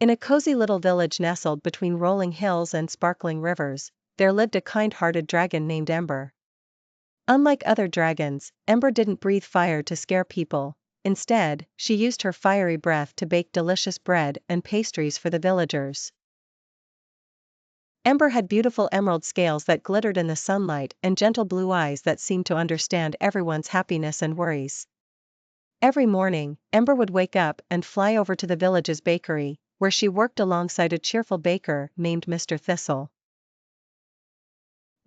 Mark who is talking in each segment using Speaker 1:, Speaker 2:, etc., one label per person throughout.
Speaker 1: In a cozy little village nestled between rolling hills and sparkling rivers, there lived a kind-hearted dragon named Ember. Unlike other dragons, Ember didn't breathe fire to scare people. Instead, she used her fiery breath to bake delicious bread and pastries for the villagers. Ember had beautiful emerald scales that glittered in the sunlight and gentle blue eyes that seemed to understand everyone's happiness and worries. Every morning, Ember would wake up and fly over to the village's bakery, where she worked alongside a cheerful baker named Mr. Thistle.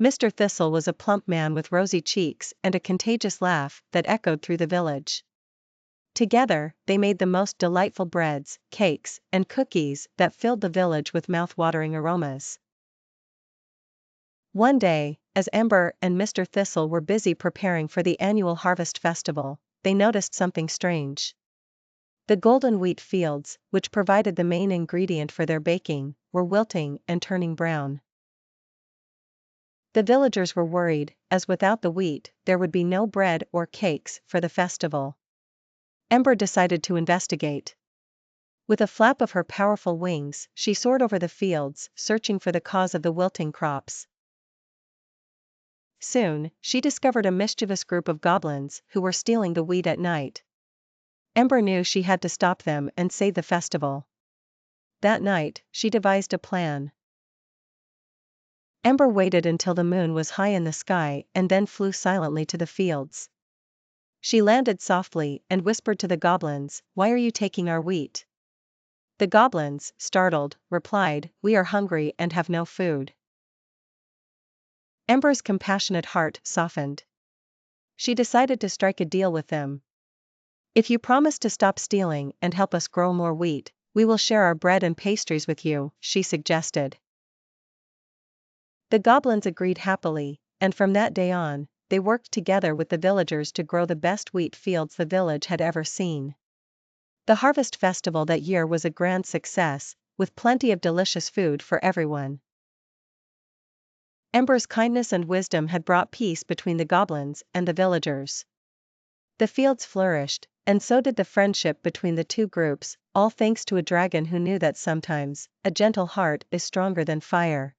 Speaker 1: Mr. Thistle was a plump man with rosy cheeks and a contagious laugh that echoed through the village. Together, they made the most delightful breads, cakes, and cookies that filled the village with mouth-watering aromas. One day, as Ember and Mr. Thistle were busy preparing for the annual harvest festival, they noticed something strange. The golden wheat fields, which provided the main ingredient for their baking, were wilting and turning brown. The villagers were worried, as without the wheat, there would be no bread or cakes for the festival. Ember decided to investigate. With a flap of her powerful wings, she soared over the fields, searching for the cause of the wilting crops. Soon, she discovered a mischievous group of goblins who were stealing the wheat at night. Ember knew she had to stop them and save the festival. That night, she devised a plan. Ember waited until the moon was high in the sky and then flew silently to the fields. She landed softly and whispered to the goblins, "Why are you taking our wheat?" The goblins, startled, replied, "We are hungry and have no food." Ember's compassionate heart softened. She decided to strike a deal with them. "If you promise to stop stealing and help us grow more wheat, we will share our bread and pastries with you," she suggested. The goblins agreed happily, and from that day on, they worked together with the villagers to grow the best wheat fields the village had ever seen. The harvest festival that year was a grand success, with plenty of delicious food for everyone. Ember's kindness and wisdom had brought peace between the goblins and the villagers. The fields flourished, and so did the friendship between the two groups, all thanks to a dragon who knew that sometimes, a gentle heart is stronger than fire.